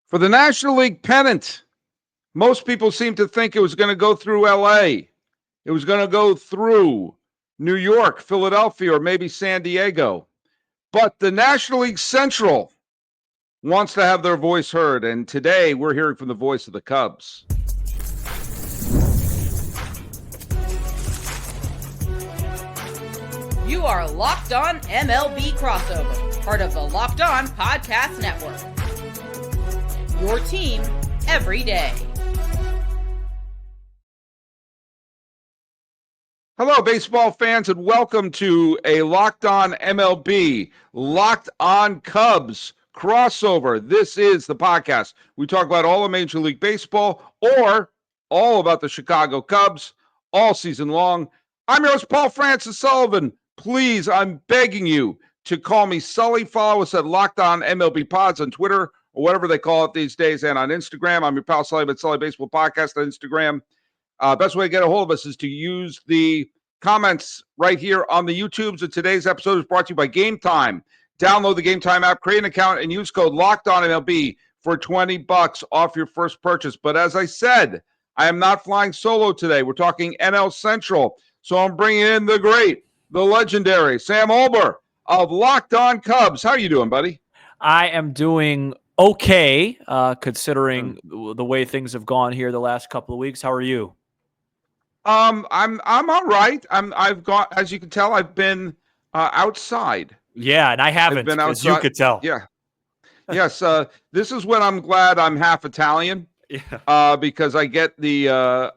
For the National League pennant, most people seem to think it was going to go through LA. It was going to go through New York, Philadelphia, or maybe San Diego. But the National League Central wants to have their voice heard. And today we're hearing from the voice of the Cubs. You are Locked On MLB Crossover, part of the Locked On Podcast Network. Your team every day. Hello, baseball fans, and welcome to a Locked On MLB, Locked On Cubs crossover. This is the podcast. We talk about all of Major League Baseball or all about the Chicago Cubs all season long. I'm your host, Paul Francis Sullivan. Please, I'm begging you to call me Sully. Follow us at Locked On MLB Pods on Twitter or whatever they call it these days, and on Instagram. I'm your pal Sully at Sully Baseball Podcast on Instagram. Best way to get a hold of us is to use the comments right here on the YouTubes. And today's episode is brought to you by Game Time. Download the Game Time app, create an account, and use code LOCKEDONMLB for $20 off your first purchase. But as I said, I am not flying solo today. We're talking NL Central. So I'm bringing in the great, the legendary Sam Olbur of Locked On Cubs. How are you doing, buddy? I am doing okay, considering the way things have gone here the last couple of weeks. How are you? I'm all right. I've got, as you can tell, I've been outside. Yeah, and I haven't, as you could tell. Yeah. Yes. This is when I'm glad I'm half Italian. Yeah. Because I get the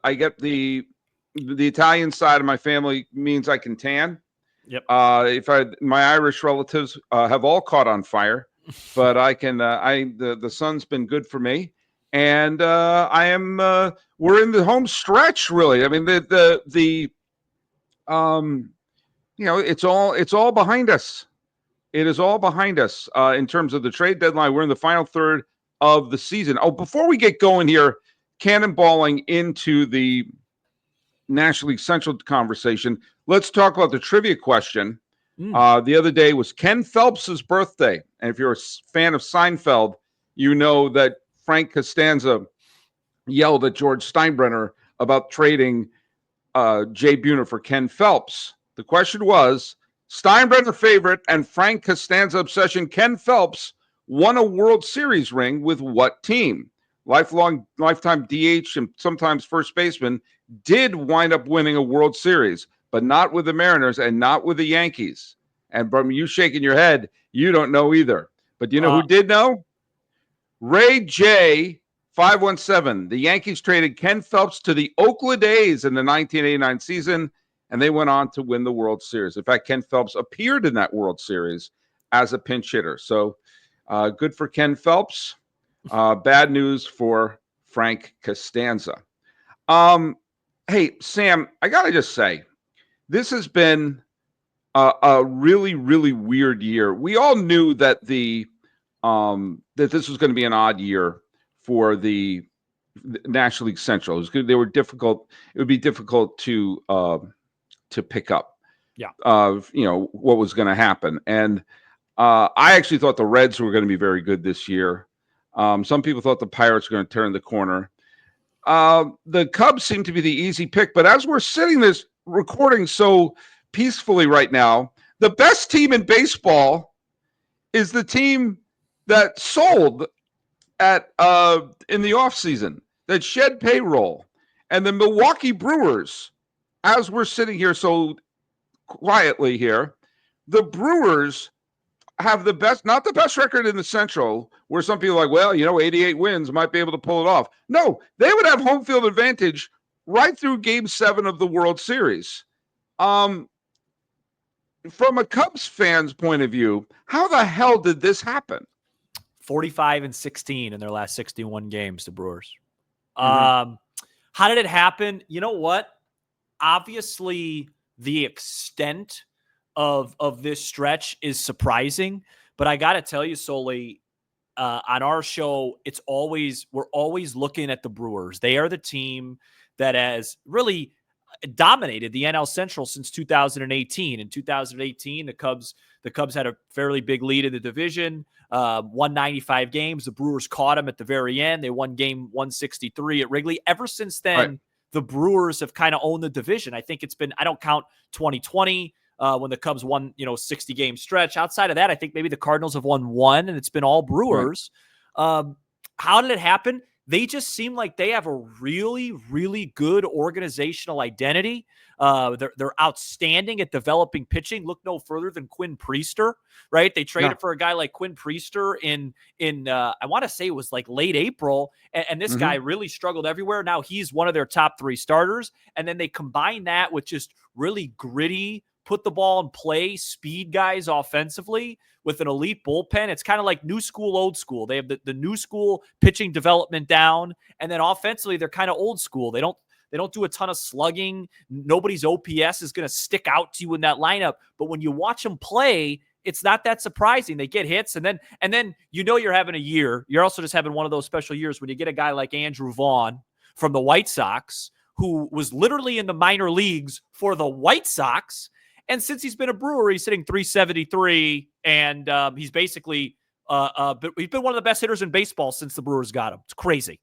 Italian side of my family means I can tan. Yep. My Irish relatives have all caught on fire, but I can. The sun's been good for me, and we're in the home stretch. Really, I mean it's all behind us. It is all behind us in terms of the trade deadline. We're in the final third of the season. Oh, before we get going here, cannonballing into the National League Central conversation, let's talk about the trivia question. The other day was Ken Phelps' birthday. And if you're a fan of Seinfeld, you know that Frank Costanza yelled at George Steinbrenner about trading Jay Buhner for Ken Phelps. The question was, Steinbrenner favorite and Frank Costanza obsession Ken Phelps won a World Series ring with what team? Lifetime DH and sometimes first baseman, did wind up winning a World Series, but not with the Mariners and not with the Yankees. And from you shaking your head, you don't know either. But do you know who did know? Ray J. 517. The Yankees traded Ken Phelps to the Oakland A's in the 1989 season, and they went on to win the World Series. In fact, Ken Phelps appeared in that World Series as a pinch hitter. So good for Ken Phelps. Bad news for Frank Costanza. Hey, Sam, I got to just say, this has been a really, really weird year. We all knew that that this was going to be an odd year for the National League Central. It was good. They were difficult. It would be difficult to pick up. Yeah. What was going to happen. And I actually thought the Reds were going to be very good this year. Some people thought the Pirates were going to turn the corner. The Cubs seem to be the easy pick, but as we're sitting this recording so peacefully right now, the best team in baseball is the team that sold at in the offseason, that shed payroll. And the Milwaukee Brewers, as we're sitting here so quietly here, the Brewers have the best, not the best record in the Central, where some people are like, well, 88 wins, might be able to pull it off. No, they would have home field advantage right through Game 7 of the World Series. From a Cubs fan's point of view, how the hell did this happen? 45-16 in their last 61 games, the Brewers. Mm-hmm. How did it happen? You know what? Obviously, the extent of this stretch is surprising, but I got to tell you, Sully, on our show, we're always looking at the Brewers. They are the team that has really, dominated the NL Central since 2018. In 2018, the Cubs had a fairly big lead in the division, won 95 games. The Brewers caught them at the very end. They won game 163 at Wrigley. Ever since then, Right. the Brewers have kind of owned the division. I think it's been, I don't count 2020 when the Cubs won, 60-game stretch. Outside of that, I think maybe the Cardinals have won one, and it's been all Brewers. Right. How did it happen? They just seem like they have a really, really good organizational identity. They're outstanding at developing pitching. Look no further than Quinn Priester, right? They traded for a guy like Quinn Priester in I want to say it was like late April, and this guy really struggled everywhere. Now he's one of their top 3 starters, and then they combine that with just really gritty, put the ball in play, speed guys offensively with an elite bullpen. It's kind of like new school, old school. They have the new school pitching development down, and then offensively they're kind of old school. They don't do a ton of slugging. Nobody's OPS is going to stick out to you in that lineup. But when you watch them play, it's not that surprising. They get hits, and then you're having a year. You're also just having one of those special years when you get a guy like Andrew Vaughn from the White Sox, who was literally in the minor leagues for the White Sox. And since he's been a Brewer, he's hitting 373, and he's basically he's been one of the best hitters in baseball since the Brewers got him. It's crazy.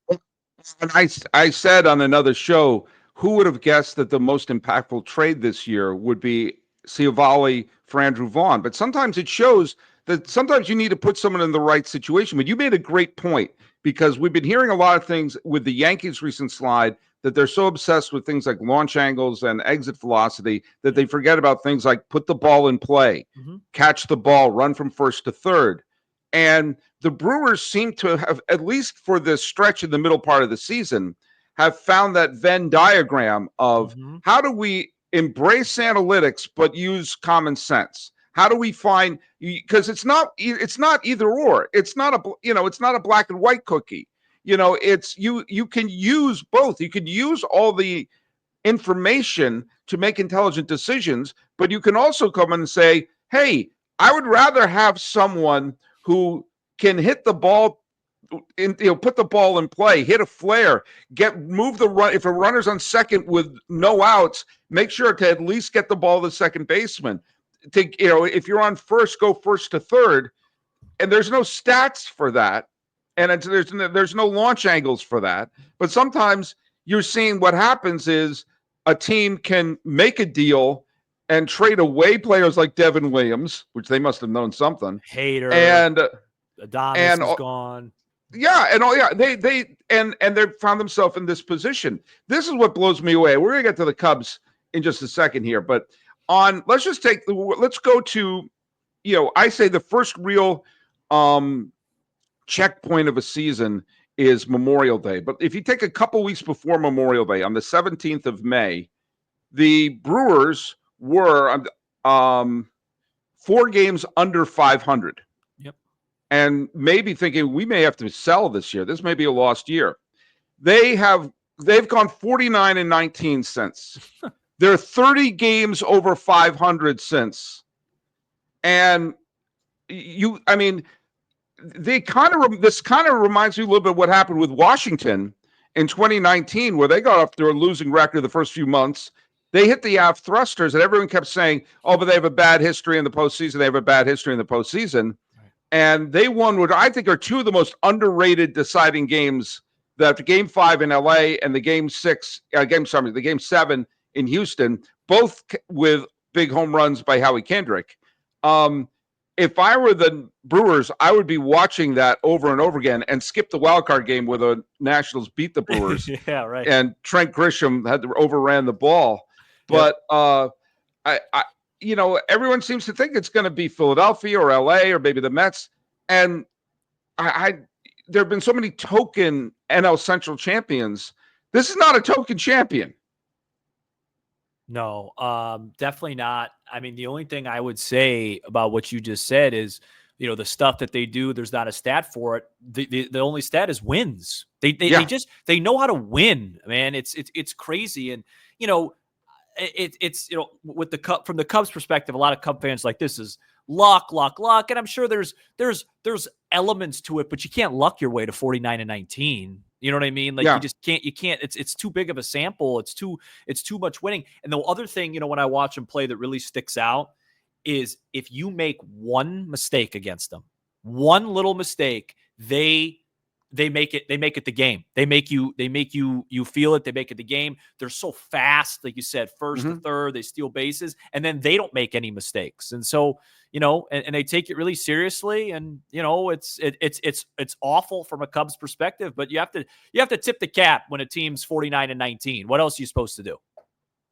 And I said on another show, who would have guessed that the most impactful trade this year would be Ciavali for Andrew Vaughn? But sometimes it shows that sometimes you need to put someone in the right situation. But you made a great point, because we've been hearing a lot of things with the Yankees' recent slide, that they're so obsessed with things like launch angles and exit velocity that they forget about things like put the ball in play, catch the ball, run from first to third. And the Brewers seem to have, at least for this stretch in the middle part of the season, have found that Venn diagram of how do we embrace analytics but use common sense? How do we find, because it's not either or. It's not a black and white cookie. It's you can use both. You can use all the information to make intelligent decisions, but you can also come and say, hey, I would rather have someone who can hit the ball, put the ball in play, hit a flare, move the run. If a runner's on second with no outs, make sure to at least get the ball to the second baseman. If you're on first, go first to third. And there's no stats for that. And there's no launch angles for that. But sometimes you're seeing what happens is a team can make a deal and trade away players like Devin Williams, which they must have known something. Hater and Adonis is gone. Yeah, they've found themselves in this position. This is what blows me away. We're gonna get to the Cubs in just a second here, but let's go to, I say the first real checkpoint of a season is Memorial Day. But if you take a couple weeks before Memorial Day, on the 17th of May, the Brewers were 4 games under 500. Yep. And maybe thinking we may have to sell this year. This may be a lost year. They've gone 49-19 since. They're 30 games over 500 since. And this kind of reminds me a little bit of what happened with Washington in 2019, where they got off to a losing record the first few months. They hit the aft thrusters, and everyone kept saying, oh, but they have a bad history in the postseason. They have a bad history in the postseason. Right. And they won what I think are 2 of the most underrated deciding games, that Game 5 in LA and the Game 7 in Houston, both with big home runs by Howie Kendrick. If I were the Brewers, I would be watching that over and over again and skip the wild card game where the Nationals beat the Brewers. Yeah, right. And Trent Grisham overran the ball. But everyone seems to think it's going to be Philadelphia or LA or maybe the Mets. And there have been so many token NL Central champions. This is not a token champion. No, definitely not. I mean, the only thing I would say about what you just said is, the stuff that they do, there's not a stat for it. The only stat is wins. They know how to win, man. It's crazy. And, it's with from the Cubs perspective, a lot of Cub fans like, this is luck. And I'm sure there's elements to it, but you can't luck your way to 49-19. You know what I mean? Like Yeah. you can't, it's too big of a sample. It's too much winning. And the other thing, when I watch them play that really sticks out is if you make one mistake against them, one little mistake, they make it the game. They make you feel it. They make it the game. They're so fast, like you said, first to third, they steal bases, and then they don't make any mistakes. And so, and they take it really seriously. And it's awful from a Cubs perspective, but you have to tip the cap when a team's 49-19. What else are you supposed to do?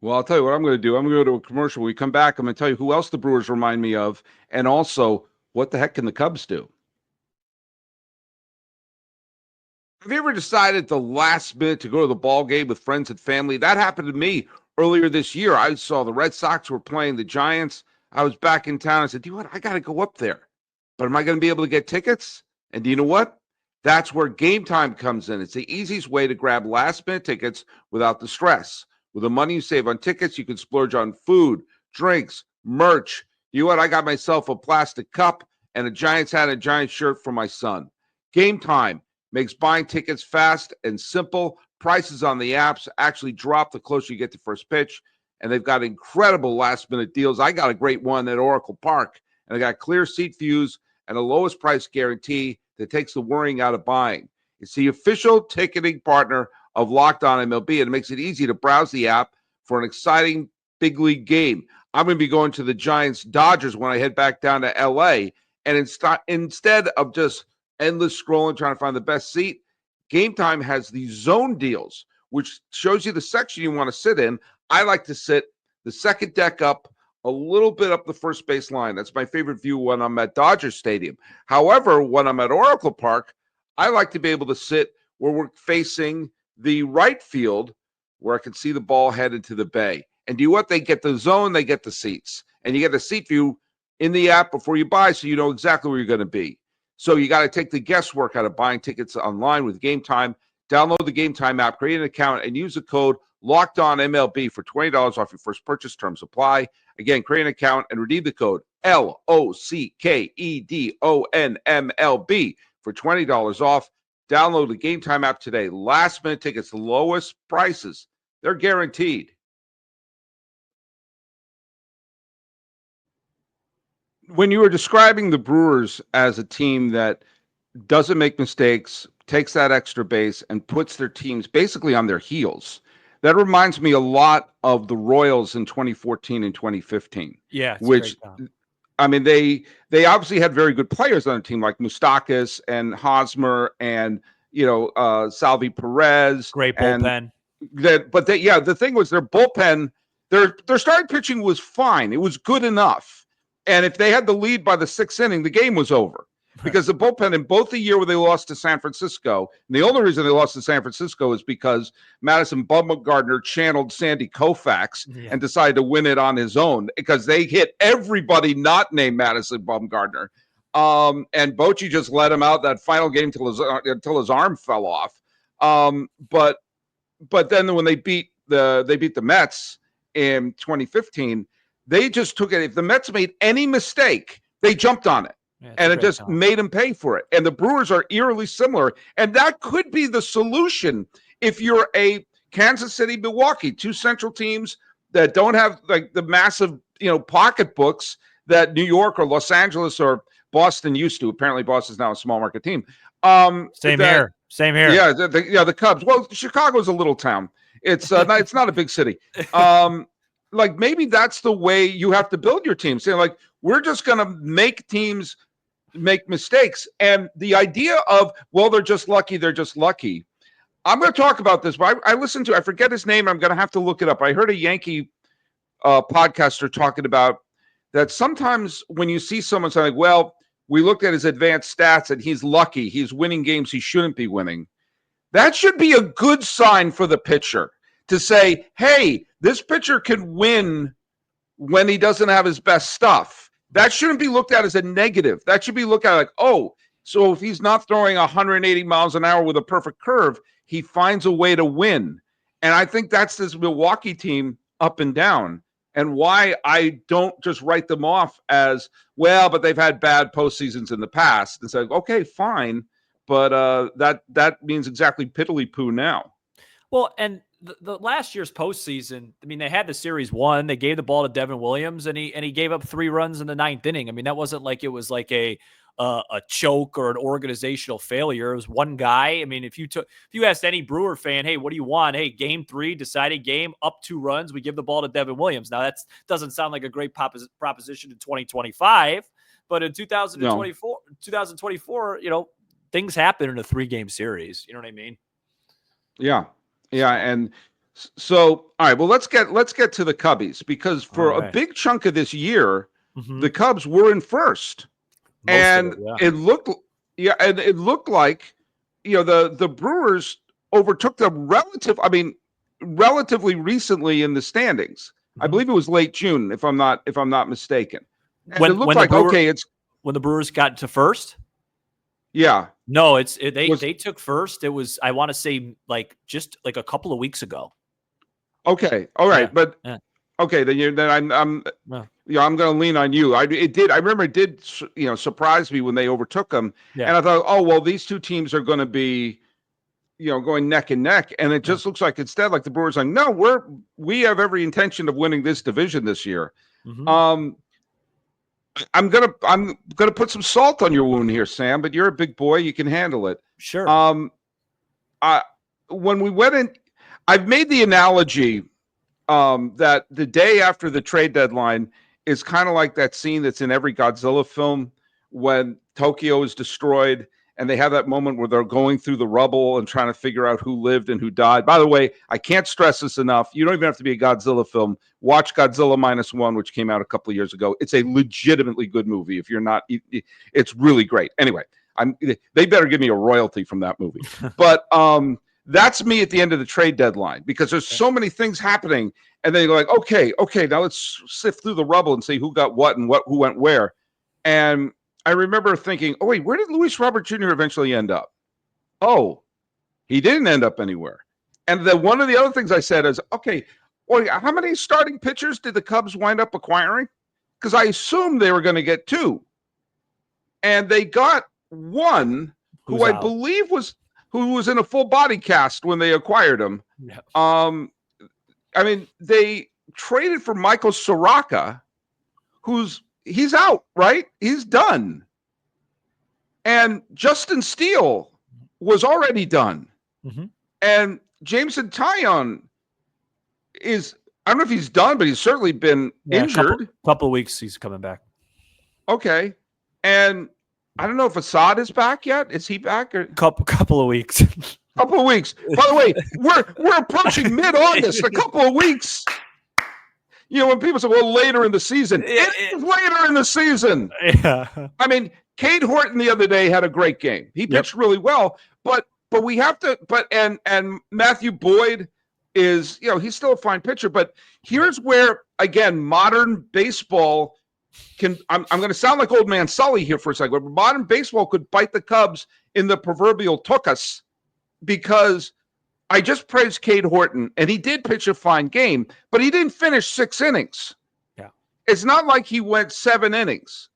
Well, I'll tell you what I'm going to do. I'm going to go to a commercial. When we come back, I'm going to tell you who else the Brewers remind me of, and also what the heck can the Cubs do? Have you ever decided at the last minute to go to the ball game with friends and family? That happened to me earlier this year. I saw the Red Sox were playing the Giants. I was back in town. I said, "Do you know what? I got to go up there. But am I going to be able to get tickets?" And do you know what? That's where Game Time comes in. It's the easiest way to grab last-minute tickets without the stress. With the money you save on tickets, you can splurge on food, drinks, merch. You know what? I got myself a plastic cup and a Giants hat and a Giants shirt for my son. Game Time makes buying tickets fast and simple. Prices on the apps actually drop the closer you get to first pitch, and they've got incredible last-minute deals. I got a great one at Oracle Park, and I got clear seat views and a lowest price guarantee that takes the worrying out of buying. It's the official ticketing partner of Locked On MLB, and it makes it easy to browse the app for an exciting big league game. I'm going to be going to the Giants-Dodgers when I head back down to L.A., and instead of just endless scrolling trying to find the best seat, Game Time has these zone deals, which shows you the section you want to sit in. I like to sit the second deck up, a little bit up the first base line. That's my favorite view when I'm at Dodger Stadium. However, when I'm at Oracle Park, I like to be able to sit where we're facing the right field, where I can see the ball head into the bay. And do you know what? They get the zone, they get the seats. And you get the seat view in the app before you buy, so you know exactly where you're going to be. So you got to take the guesswork out of buying tickets online with Game Time. Download the Game Time app, create an account, and use the code LOCKEDONMLB for $20 off your first purchase. Terms apply. Again, create an account and redeem the code LOCKEDONMLB for $20 off. Download the Game Time app today. Last minute tickets, the lowest prices. They're guaranteed. When you were describing the Brewers as a team that doesn't make mistakes, takes that extra base, and puts their teams basically on their heels, that reminds me a lot of the Royals in 2014 and 2015. Yeah, which, I mean, they obviously had very good players on the team like Moustakas and Hosmer and Salvi Perez. Great bullpen. The thing was their bullpen, their starting pitching was fine. It was good enough. And if they had the lead by the sixth inning, the game was over. Because the bullpen in both the year where they lost to San Francisco, and the only reason they lost to San Francisco is because Madison Bumgarner channeled Sandy Koufax and decided to win it on his own because they hit everybody not named Madison Bumgarner. And Bochy just let him out that final game until his arm fell off. But then when they beat the Mets in 2015, they just took it. If the Mets made any mistake, they jumped on it. Yeah, and it just made them pay for it. And the Brewers are eerily similar. And that could be the solution if you're a Kansas City, Milwaukee, two central teams that don't have like the massive, pocketbooks that New York or Los Angeles or Boston used to. Apparently, Boston's now a small market team. Same here. Yeah, the Cubs. Well, Chicago's a little town. It's not a big city. Like maybe that's the way you have to build your team. Saying like we're just going to make teams make mistakes, and the idea of they're just lucky. I'm going to talk about this, but I listened to I forget his name. I'm going to have to look it up. I heard a Yankee podcaster talking about that. Sometimes when you see someone saying, "Well, we looked at his advanced stats and he's lucky. He's winning games he shouldn't be winning," that should be a good sign for the pitcher. To say, hey, this pitcher can win when he doesn't have his best stuff. That shouldn't be looked at as a negative. That should be looked at like, oh, so if he's not throwing 180 miles an hour with a perfect curve, he finds a way to win. And I think that's this Milwaukee team up and down, and why I don't just write them off as, but they've had bad postseasons in the past. It's like, okay, fine. but that means exactly piddly poo now. Well, and the last year's postseason, I mean, they had the series won. They gave the ball to Devin Williams, and he gave up 3 runs in the 9th inning. I mean, that wasn't like it was like a choke or an organizational failure. It was one guy. I mean, if you asked any Brewer fan, hey, what do you want? Hey, game 3, decided game, up 2 runs, we give the ball to Devin Williams. Now that doesn't sound like a great proposition in 2025, but in 2024, things happen in a 3-game series. You know what I mean? Yeah. And so, all right, well, let's get to the Cubbies, because for a big chunk of this year, the Cubs were in first. It looked like, the Brewers overtook them relatively recently in the standings. I believe it was late June, if I'm not mistaken. And it looked like, it's when the Brewers got to first. Yeah. No, they took first. It was, I want to say, just a couple of weeks ago. Okay. All right. Okay, then I'm going to lean on you. I remember it did surprise me when they overtook them. Yeah. And I thought, oh, well, these two teams are going to be going neck and neck, and it just looks like instead, like the Brewers are like, no, we have every intention of winning this division this year. I'm gonna put some salt on your wound here, Sam, but you're a big boy, you can handle it. Sure. When we went in, I've made the analogy that the day after the trade deadline is kind of like that scene that's in every Godzilla film when Tokyo is destroyed and they have that moment where they're going through the rubble and trying to figure out who lived and who died. By the way, I can't stress this enough. You don't even have to be a Godzilla film. Watch Godzilla -1, which came out a couple of years ago. It's a legitimately good movie. If you're not, it's really great. Anyway, they better give me a royalty from that movie. But that's me at the end of the trade deadline, because there's so many things happening, and then you're like, okay, now let's sift through the rubble and see who got what and who went where. And I remember thinking, oh, wait, where did Luis Robert Jr. eventually end up? Oh, he didn't end up anywhere. And then one of the other things I said is, okay, well, how many starting pitchers did the Cubs wind up acquiring? Because I assumed they were going to get 2. And they got one who I believe was in a full body cast when they acquired him. Yeah. I mean, they traded for Michael Soraka, he's out, right? He's done. And Justin Steele was already done. And Jameson Taillon is, I don't know if he's done, but he's certainly been injured. Couple of weeks he's coming back. Okay. And I don't know if Assad is back yet. Is he back? Or couple of weeks. Couple of weeks. By the way, we're approaching mid-August. A couple of weeks. When people say, well, later in the season, it is later in the season. Yeah. I mean, Cade Horton the other day had a great game. He pitched really well, but we have to, and Matthew Boyd is, he's still a fine pitcher, but here's where, again, modern baseball I'm going to sound like old man Sully here for a second, but modern baseball could bite the Cubs in the proverbial tuchus, because I just praised Cade Horton, and he did pitch a fine game, but he didn't finish 6 innings. Yeah. It's not like he went 7 innings.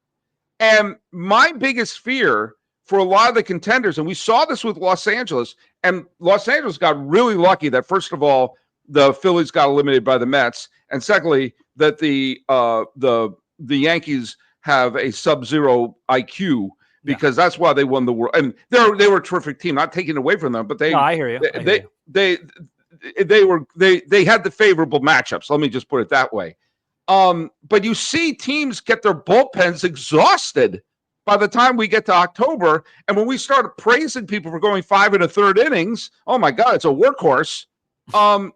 And my biggest fear for a lot of the contenders, and we saw this with Los Angeles, and Los Angeles got really lucky that, first of all, the Phillies got eliminated by the Mets, and secondly, that the Yankees have a sub-zero IQ, because that's why they won the world. And they were a terrific team, not taking it away from them, but they. No, I hear you. They had the favorable matchups. Let me just put it that way. But you see teams get their bullpens exhausted by the time we get to October, and when we start praising people for going 5 1/3 innings, oh my God, it's a workhorse.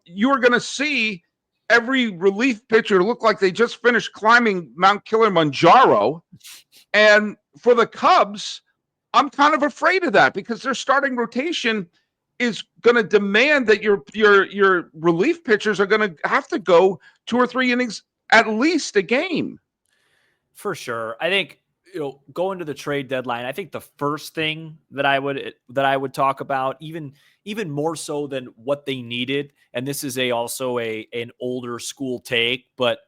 You are going to see every relief pitcher look like they just finished climbing Mount Kilimanjaro. And for the Cubs, I'm kind of afraid of that, because their starting rotation is going to demand that your relief pitchers are going to have to go 2 or 3 innings at least a game. For sure. I think, going to the trade deadline, I think the first thing that I would talk about, even more so than what they needed, and this is also an older school take, but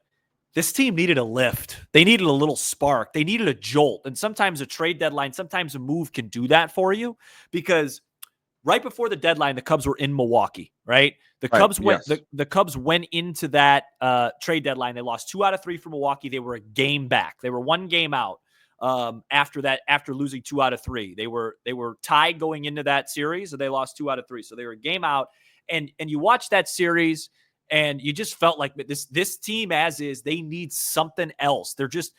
this team needed a lift. They needed a little spark. They needed a jolt. And sometimes a trade deadline, sometimes a move can do that for you, because right before the deadline, the Cubs were in Milwaukee, right? The Cubs went the Cubs went into that trade deadline. They lost 2 out of 3 for Milwaukee. They were a game back. They were 1 game out after losing 2 out of 3. They were tied going into that series, and they lost 2 out of 3. So they were a game out. And you watch that series, and you just felt like this team as is, they need something else. They're just,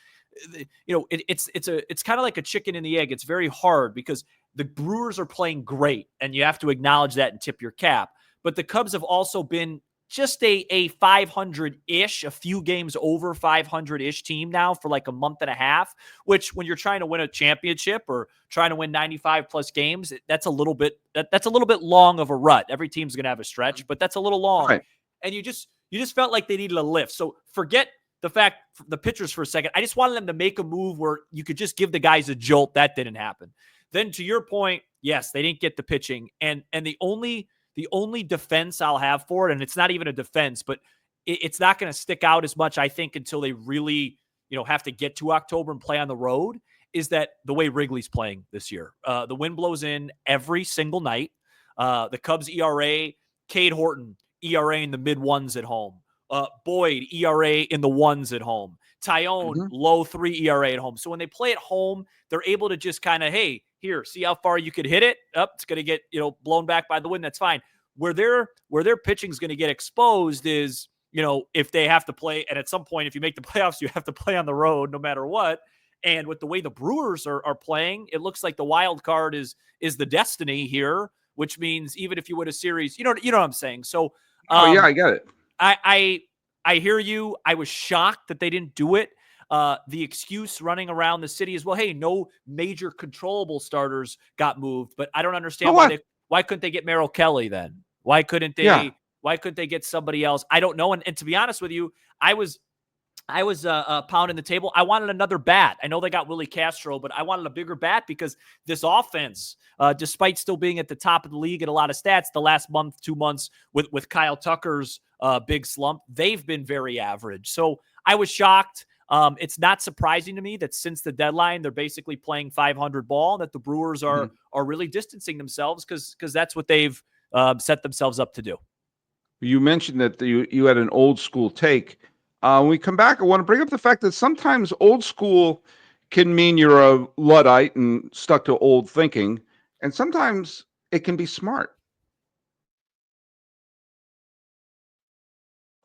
it's kind of like a chicken and the egg. It's very hard because the Brewers are playing great, and you have to acknowledge that and tip your cap. But the Cubs have also been just a 500-ish, a few games over 500-ish team now for like a month and a half, which when you're trying to win a championship or trying to win 95 plus games, that's a little bit long of a rut. Every team's going to have a stretch, but that's a little long. Right. And you just felt like they needed a lift. So forget the pitchers for a second. I just wanted them to make a move where you could just give the guys a jolt. That didn't happen. Then to your point, yes, they didn't get the pitching. And the only defense I'll have for it, and it's not even a defense, but it's not going to stick out as much, I think, until they really, have to get to October and play on the road, is that the way Wrigley's playing this year. The wind blows in every single night. The Cubs ERA, Cade Horton, ERA in the mid-ones at home. Boyd, ERA in the ones at home. Tyone, low 3 ERA at home. So when they play at home, they're able to just kind of, hey, here, see how far you could hit it. It's going to get, blown back by the wind. That's fine. Where their pitching is going to get exposed is, if they have to play. And at some point, if you make the playoffs, you have to play on the road no matter what. And with the way the Brewers are playing, it looks like the wild card is the destiny here, which means even if you win a series, you know what I'm saying? So, yeah, I get it. I hear you. I was shocked that they didn't do it. The excuse running around the city is, well, hey, no major controllable starters got moved, but I don't understand why couldn't they get Merrill Kelly then? Why couldn't they? Yeah. Why couldn't they get somebody else? I don't know. And to be honest with you, I was pounding the table. I wanted another bat. I know they got Willie Castro, but I wanted a bigger bat because this offense, despite still being at the top of the league at a lot of stats, the last 2 months with Kyle Tucker's big slump, they've been very average. So I was shocked. It's not surprising to me that since the deadline, they're basically playing 500 ball, that the Brewers are really distancing themselves because that's what they've set themselves up to do. You mentioned that you had an old school take. When we come back, I want to bring up the fact that sometimes old school can mean you're a Luddite and stuck to old thinking, and sometimes it can be smart.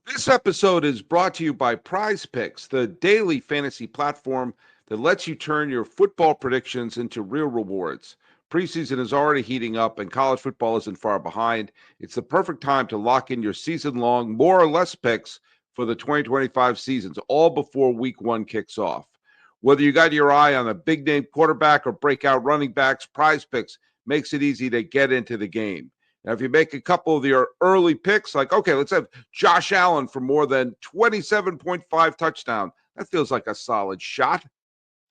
This episode is brought to you by Prize Picks, the daily fantasy platform that lets you turn your football predictions into real rewards. Preseason is already heating up, and college football isn't far behind. It's the perfect time to lock in your season-long, more or less picks for the 2025 seasons, all before week 1 kicks off. Whether you got your eye on a big-name quarterback or breakout running backs, Prize Picks makes it easy to get into the game. Now, if you make a couple of your early picks, like, okay, let's have Josh Allen for more than 27.5 touchdown. That feels like a solid shot.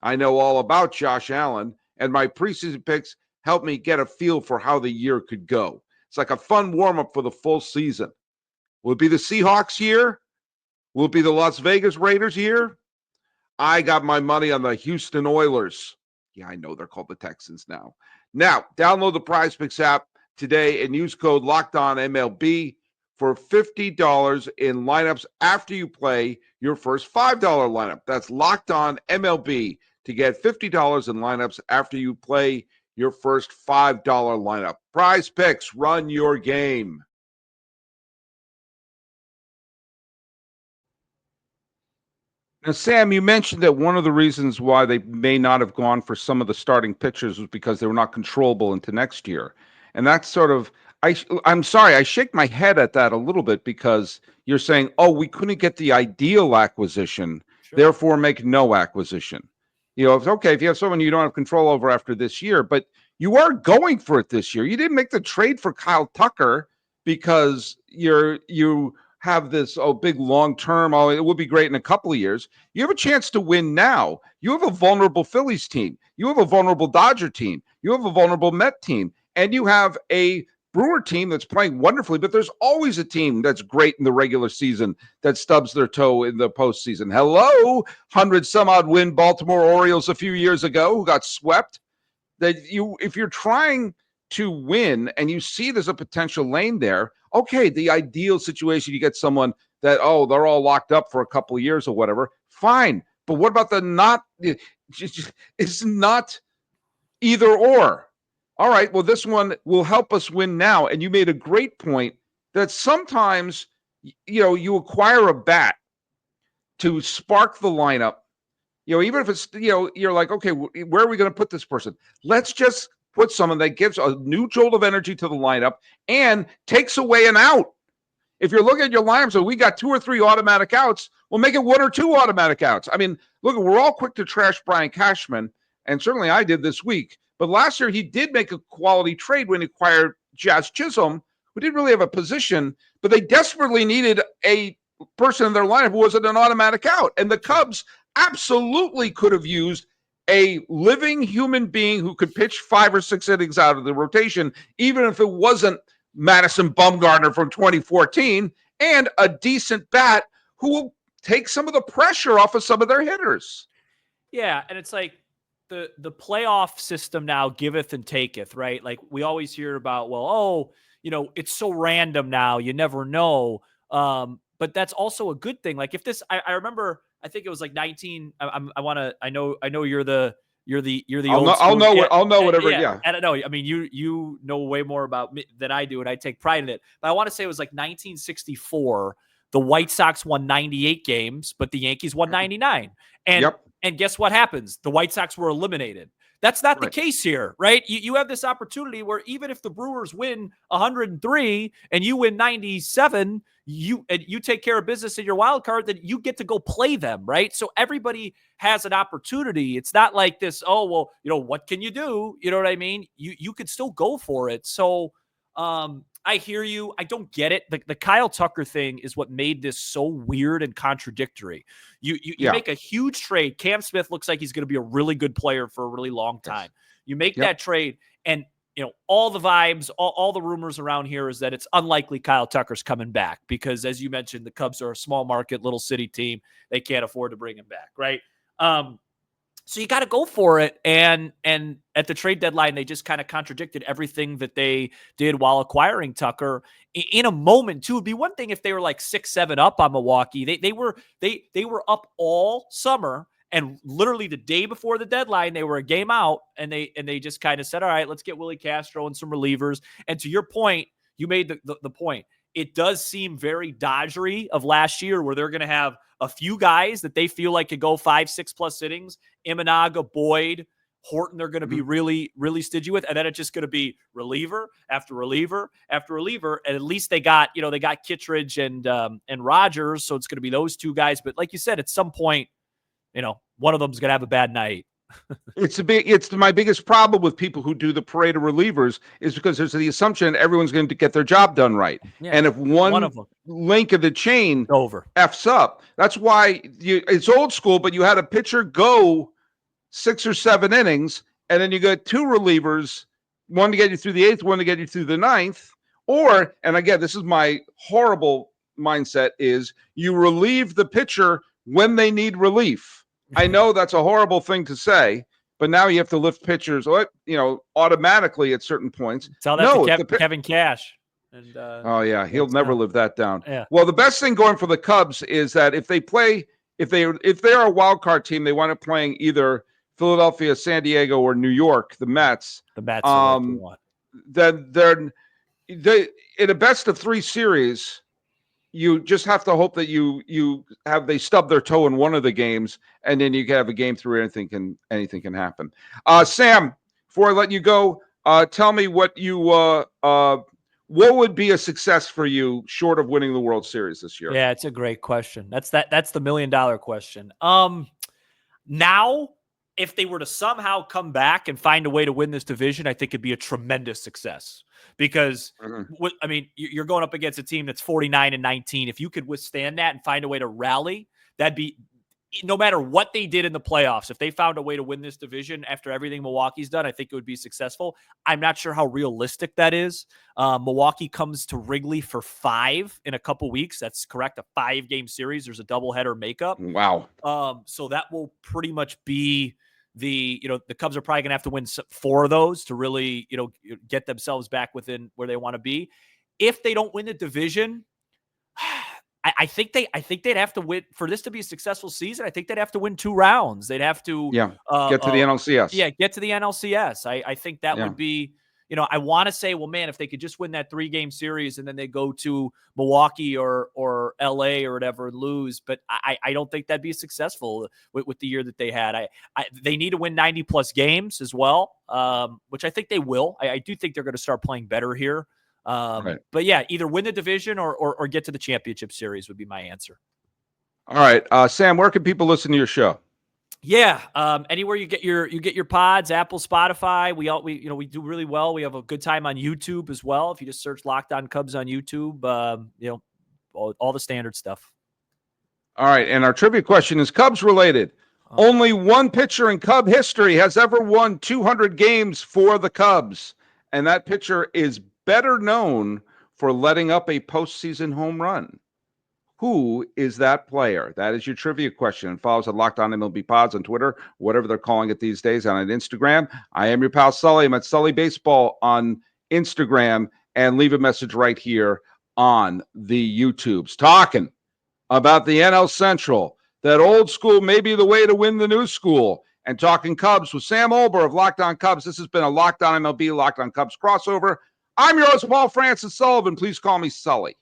I know all about Josh Allen, and my preseason picks help me get a feel for how the year could go. It's like a fun warm-up for the full season. Will it be the Seahawks year? Will it be the Las Vegas Raiders year? I got my money on the Houston Oilers. Yeah, I know they're called the Texans now. Now, download the Prize Picks app today and use code LOCKEDONMLB for $50 in lineups after you play your first $5 lineup. That's LOCKEDONMLB to get $50 in lineups after you play your first $5 lineup. Prize Picks, run your game. Now, Sam, you mentioned that one of the reasons why they may not have gone for some of the starting pitchers was because they were not controllable into next year. And that's sort of, I'm sorry, I shake my head at that a little bit because you're saying, oh, we couldn't get the ideal acquisition, therefore make no acquisition. It's okay if you have someone you don't have control over after this year, but you are going for it this year. You didn't make the trade for Kyle Tucker because you have this big long-term, it will be great in a couple of years. You have a chance to win now. You have a vulnerable Phillies team. You have a vulnerable Dodger team. You have a vulnerable Met team. And you have a Brewer team that's playing wonderfully, but there's always a team that's great in the regular season that stubs their toe in the postseason. Hello, 100-some-odd win Baltimore Orioles a few years ago who got swept. If you're trying to win and you see there's a potential lane there, okay, the ideal situation, you get someone that, they're all locked up for a couple of years or whatever, fine. But what about the not? It's not either or. All right, well, this one will help us win now. And you made a great point that sometimes, you acquire a bat to spark the lineup. Even if it's, you're like, okay, where are we going to put this person? Let's just put someone that gives a new jolt of energy to the lineup and takes away an out. If you're looking at your lineup, so we got 2 or 3 automatic outs, we'll make it 1 or 2 automatic outs. I mean, look, we're all quick to trash Brian Cashman, and certainly I did this week. But last year, he did make a quality trade when he acquired Jazz Chisholm, who didn't really have a position, but they desperately needed a person in their lineup who wasn't an automatic out. And the Cubs absolutely could have used a living human being who could pitch 5 or 6 innings out of the rotation, even if it wasn't Madison Bumgarner from 2014, and a decent bat who will take some of the pressure off of some of their hitters. Yeah, and it's like the playoff system now giveth and taketh, right? Like we always hear about, it's so random now, you never know. But that's also a good thing. Like if this, I remember, I think it was like 19. I know you're the I'll know whatever. Yeah. I don't know. I mean, you know way more about me than I do, and I take pride in it. But I want to say it was like 1964. The White Sox won 98 games, but the Yankees won 99. And guess what happens? The White Sox were eliminated. That's not the case here, right? You have this opportunity where even if the Brewers win 103 and you win 97, you take care of business in your wild card, then you get to go play them, right? So everybody has an opportunity. It's not like this, what can you do? You know what I mean? You could still go for it. So I hear you. I don't get it. The Kyle Tucker thing is what made this so weird and contradictory. You make a huge trade. Cam Smith looks like he's going to be a really good player for a really long time. You make that trade, and all the vibes, all the rumors around here is that it's unlikely Kyle Tucker's coming back because, as you mentioned, the Cubs are a small market, little city team. They can't afford to bring him back, right? So you got to go for it. And at the trade deadline, they just kind of contradicted everything that they did while acquiring Tucker in a moment too. It'd be one thing if they were like 6-7 up on Milwaukee. They were up all summer, and literally the day before the deadline, they were a game out, and they just kind of said, all right, let's get Willie Castro and some relievers. And to your point, you made the point. It does seem very Dodgery of last year where they're going to have a few guys that they feel like could go 5-6+ innings. Imanaga, Boyd, Horton, they're going to be really, really stingy with. And then it's just going to be reliever after reliever after reliever. And at least they got Kittredge and Rogers. So it's going to be those 2 guys. But like you said, at some point, one of them's going to have a bad night. It's my biggest problem with people who do the parade of relievers is because there's the assumption everyone's going to get their job done right. Yeah. And if one of them, link of the chain F's up, that's why it's old school, but you had a pitcher go 6 or 7 innings, and then you got 2 relievers, one to get you through the 8th, one to get you through the 9th. Or, and again, this is my horrible mindset, is you relieve the pitcher when they need relief. I know that's a horrible thing to say, but now you have to lift pitchers, automatically at certain points. Tell that to Kevin Cash. And he'll never live that down. Yeah. Well, the best thing going for the Cubs is that if they're a wild card team, they wind up playing either Philadelphia, San Diego, or New York, the Mets. The Mets. Then they're in a best of 3 series. You just have to hope that they stub their toe in one of the games, and then you can have a game through anything can happen. Sam, before I let you go, tell me what would be a success for you short of winning the World Series this year? Yeah, it's a great question. That's the $1 million question. Now, if they were to somehow come back and find a way to win this division, I think it'd be a tremendous success. Because, you're going up against a team that's 49-19. If you could withstand that and find a way to rally, that'd be no matter what they did in the playoffs, if they found a way to win this division after everything Milwaukee's done, I think it would be successful. I'm not sure how realistic that is. Milwaukee comes to Wrigley for 5 in a couple weeks. That's correct. A 5-game series. There's a doubleheader makeup. Wow. So that will pretty much be the Cubs are probably going to have to win 4 of those to really, get themselves back within where they want to be. If they don't win the division, I think they'd have to win for this to be a successful season. I think they'd have to win 2 rounds. They'd have to get to the NLCS. Yeah, get to the NLCS. I think that would be, I want to say, well, man, if they could just win that 3-game series and then they go to Milwaukee or LA or whatever and lose, but I don't think that'd be successful with the year that they had. They need to win 90 plus games as well, which I think they will. I do think they're going to start playing better here. Right. But yeah, either win the division or get to the championship series would be my answer. All right, Sam, where can people listen to your show? Yeah, anywhere you get your pods, Apple, Spotify. We do really well. We have a good time on YouTube as well. If you just search Locked On Cubs on YouTube, all the standard stuff. All right, and our trivia question is Cubs related. Only one pitcher in Cub history has ever won 200 games for the Cubs, and that pitcher is better known for letting up a postseason home run. Who is that player? That is your trivia question. And follow us at Locked On MLB Pods on Twitter, whatever they're calling it these days, and on Instagram. I am your pal Sully. I'm at Sully Baseball on Instagram, and leave a message right here on the YouTubes. Talking about the NL Central, that old school may be the way to win the new school, and talking Cubs with Sam Olbur of Locked On Cubs. This has been a Locked On MLB, Locked On Cubs crossover. I'm your host, Paul Francis Sullivan. Please call me Sully.